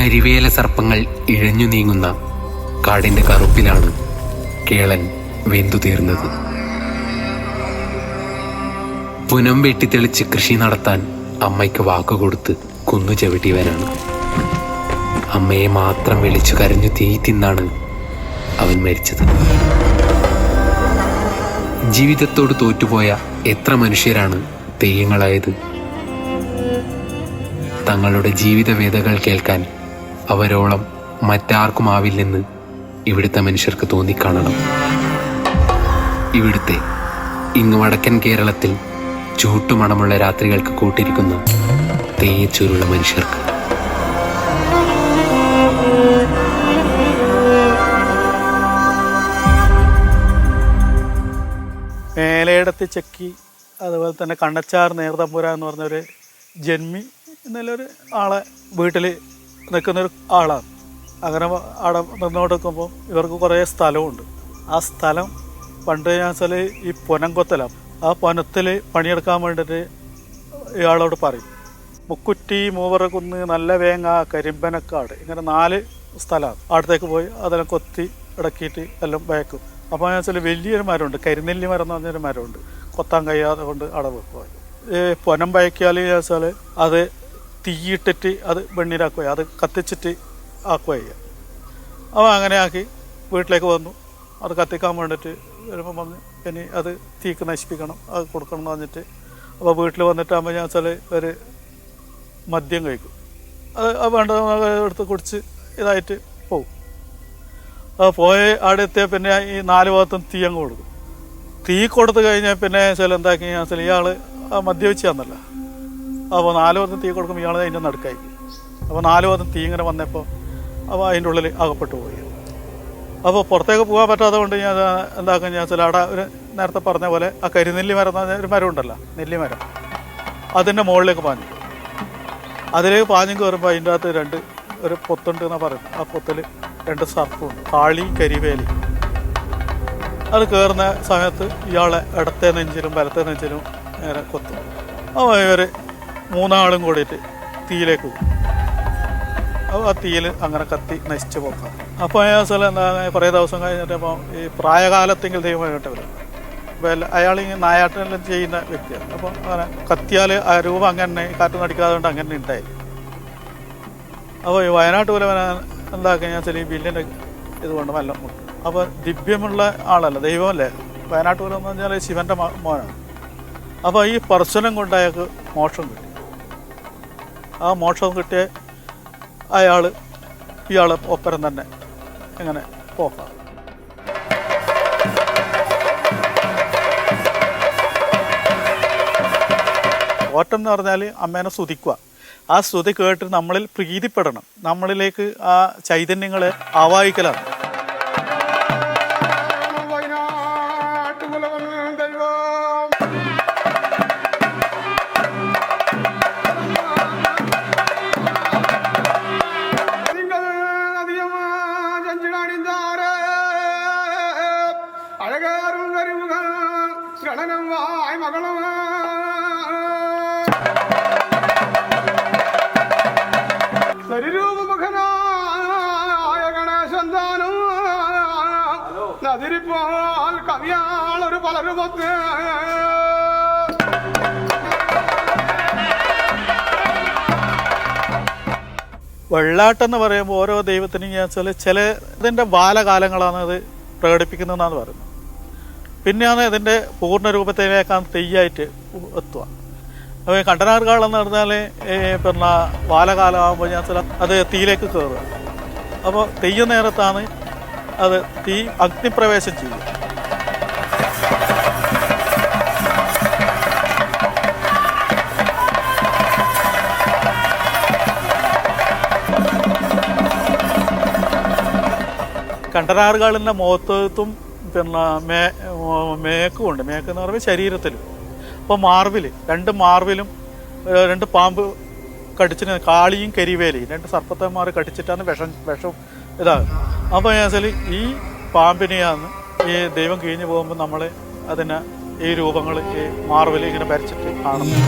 കരിവേല സർപ്പങ്ങൾ ഇഴഞ്ഞു നീങ്ങുന്ന കാടിന്റെ കറുപ്പിലാണ് കേളൻ വെന്തു തീർന്നത്. പുനം വെട്ടിത്തെളിച്ച് കൃഷി നടത്താൻ അമ്മയ്ക്ക് വാക്കുകൊടുത്ത് കുന്നു ചവിട്ടിയവനാണ്. അമ്മയെ മാത്രം വിളിച്ചു കരഞ്ഞു തീ തിന്നാണ് അവൻ മരിച്ചത്. ജീവിതത്തോട് തോറ്റുപോയ എത്ര മനുഷ്യരാണ് തെയ്യങ്ങളായത്. തങ്ങളുടെ ജീവിതവേദകൾ കേൾക്കാൻ അവരോളം മറ്റാർക്കുമാവില്ലെന്ന് ഇവിടുത്തെ മനുഷ്യർക്ക് തോന്നിക്കാണണം. ഇവിടുത്തെ ഇങ്ങ് വടക്കൻ കേരളത്തിൽ ചൂട്ടുമണമുള്ള രാത്രികൾക്ക് കൂട്ടിരിക്കുന്ന തെയ്യച്ചൂരുള്ള മനുഷ്യർക്ക്. മേലേടത്ത് ചെക്കി, അതുപോലെ തന്നെ കണ്ണച്ചാർ നേർതമ്പുര എന്ന് പറഞ്ഞൊരു ജന്മി എന്നുള്ളൊരു ആളെ വീട്ടിൽ നിൽക്കുന്നൊരു ആളാണ്. അങ്ങനെ അവിടെ നിന്നുകൊടുക്കുമ്പോൾ ഇവർക്ക് കുറേ സ്ഥലമുണ്ട്. ആ സ്ഥലം പണ്ട് ഞാൻ വെച്ചാൽ ഈ പൊനംകൊത്തലാണ്. ആ പൊനത്തിൽ പണിയെടുക്കാൻ വേണ്ടിയിട്ട് ഇയാളോട് പറയും. മുക്കുറ്റി, മൂവറക്കുന്ന്, നല്ല വേങ്ങ, കരിമ്പനക്കാട്, ഇങ്ങനെ 4 സ്ഥലമാണ്. അവിടത്തേക്ക് പോയി അതെല്ലാം കൊത്തി ഇടക്കിയിട്ട് എല്ലാം വയക്കും. അപ്പോൾ ഞാൻ വെച്ചാൽ വലിയൊരു മരമുണ്ട്, കരിനെല്ലി മരം എന്ന് പറഞ്ഞൊരു മരമുണ്ട്. കൊത്താൻ കഴിയാതെ കൊണ്ട് അവിടെ വെക്കുക. ഈ പൊനം വയക്കിയാൽ ഞാൻ വെച്ചാൽ അത് തീയിട്ടിട്ട് അത് വെണ്ണീരാക്കുക, അത് കത്തിച്ചിട്ട് ആക്കുക ചെയ്യുക. അപ്പോൾ അങ്ങനെ ആക്കി വീട്ടിലേക്ക് വന്നു. അത് കത്തിക്കാൻ വേണ്ടിയിട്ട് വരുമ്പോൾ വന്ന് ഇനി അത് തീക്ക് നശിപ്പിക്കണം, അത് കൊടുക്കണം എന്ന് പറഞ്ഞിട്ട് അപ്പോൾ വീട്ടിൽ വന്നിട്ടാകുമ്പോൾ ഞാൻ വെച്ചാൽ ഒരു മദ്യം കഴിക്കും. അത് വേണ്ട എടുത്ത് കുടിച്ച് ഇതായിട്ട് പോകും. അത് പോയി അവിടെ എത്തിയാൽ പിന്നെ ഈ 4 ഭാഗത്തും തീ അങ്ങ് കൊടുക്കും. തീ കൊടുത്തു കഴിഞ്ഞാൽ പിന്നെ ചില എന്താക്കി ഞാൻ വെച്ചാൽ ഇയാൾ മദ്യപിച്ച് തന്നല്ല. അപ്പോൾ 4 ഭാഗത്തും തീ കൊടുക്കുമ്പോൾ ഇയാൾ അതിൻ്റെ നടുക്കായി. അപ്പോൾ 4 ഭാഗത്തും തീ ഇങ്ങനെ വന്നപ്പോൾ അപ്പോൾ അതിൻ്റെ ഉള്ളിൽ അകപ്പെട്ടു പോയി. അപ്പോൾ പുറത്തേക്ക് പോകാൻ പറ്റാതെ കൊണ്ട് ഞാൻ എന്താക്കാൻ ഞാൻ വെച്ചാൽ അവിടെ ഒരു നേരത്തെ പറഞ്ഞ പോലെ ആ കരിനെല്ലി മരം എന്ന് പറഞ്ഞ ഒരു മരം ഉണ്ടല്ലോ, നെല്ലിമരം, അതിൻ്റെ മുകളിലേക്ക് പാഞ്ഞു. അതിലേക്ക് പാഞ്ഞു കയറുമ്പോൾ അതിൻ്റെ അകത്ത് ഒരു പൊത്തുണ്ട് എന്നാണ് പറയുന്നത്. ആ പൊത്തിൽ 2 സർപ്പുണ്ട്, കാളി കരിവേലി. അത് കയറുന്ന സമയത്ത് ഇയാളെ ഇടത്തെ നെഞ്ചിലും വലത്തെ നെഞ്ചിലും നേരെ കൊത്തും. അപ്പോൾ ഇവർ 3 ആളും കൂടിയിട്ട് തീയിലേക്ക് പോകും. അപ്പോൾ ആ തീയിൽ അങ്ങനെ കത്തി നശിച്ച് പോക്കാം. അപ്പോൾ ആ സ്ഥലം എന്താ കുറേ ദിവസം കഴിഞ്ഞിട്ട് അപ്പോൾ ഈ പ്രായകാലത്തെങ്കിൽ ദൈവം കേട്ടവരും അപ്പോൾ അയാൾ ഈ നായാട്ടെല്ലാം ചെയ്യുന്ന വ്യക്തിയാണ്. അപ്പോൾ അങ്ങനെ കത്തിയാൽ ആ രൂപം അങ്ങനെ കാറ്റ് നടിക്കാതെ കൊണ്ട് അങ്ങനെ ഉണ്ടായി. അപ്പോൾ ഈ വയനാട്ട് പോലെ എന്താക്കുക ഞാൻ വെച്ചാൽ ഈ ബില്ലിൻ്റെ ഇതുകൊണ്ട് നല്ല മുട്ടും. അപ്പോൾ ദിവ്യമുള്ള ആളല്ല, ദൈവമല്ലേ. വയനാട്ട് പോലെ എന്ന് പറഞ്ഞാൽ ശിവൻ്റെ മോനാണ്. അപ്പോൾ ഈ സ്പർശനം കൊണ്ട് അയാൾക്ക് മോക്ഷം കിട്ടി. ആ മോക്ഷം കിട്ടിയ ഇയാൾ ഒപ്പരം തന്നെ ഇങ്ങനെ പോക്കാം. ഓട്ടം എന്ന് പറഞ്ഞാൽ അമ്മേനെ സ്തുതിക്കുക. ആ സ്തുതി കേട്ട് നമ്മളിൽ പ്രീതിപ്പെടണം, നമ്മളിലേക്ക് ആ ചൈതന്യങ്ങളെ ആവാഹിക്കലാണ്. അതിരിപ്പോൾ കവിയാളൊരു പലരുമൊത്ത് വെള്ളാട്ടെന്ന് പറയുമ്പോൾ ഓരോ ദൈവത്തിനും വെച്ചാൽ ചില ഇതിൻ്റെ ബാലകാലങ്ങളാണ് അത് പ്രകടിപ്പിക്കുന്നതെന്നാണ് പറയുന്നത്. പിന്നെയാണ് ഇതിൻ്റെ പൂർണ്ണ രൂപത്തിലേക്കാണ് തെയ്യായിട്ട് എത്തുക. അപ്പോൾ കണ്ടനാർകാളെന്ന് പറഞ്ഞാൽ പിന്നെ ബാലകാലമാകുമ്പോൾ ഞാൻ വെച്ചാൽ അത് തീയിലേക്ക് കയറുക. അപ്പോൾ തെയ്യം നേരത്താണ് അത് തീ അഗ്നിപ്രവേശം ചെയ്യും. കണ്ടനാറുകാളിൻ്റെ മുഖത്തും പിന്നെ മേക്കുമുണ്ട്. മേക്കെന്ന് പറയുമ്പോൾ ശരീരത്തിലും. അപ്പോൾ മാർബിൽ 2 മാർബിലും 2 പാമ്പ് കടിച്ചിട്ട്, കാളിയും കരിവേലയും 2 സർപ്പത്തന്മാർ കടിച്ചിട്ടാണ് വിഷം ഇതാകും. അപ്പോൾ വെച്ചാൽ ഈ പാമ്പിനെയാണ് ഈ ദൈവം കിഴിഞ്ഞു പോകുമ്പോൾ നമ്മൾ അതിനെ ഈ രൂപങ്ങൾ ഈ മാർബിൽ ഇങ്ങനെ വരച്ചിട്ട് കാണുന്നു.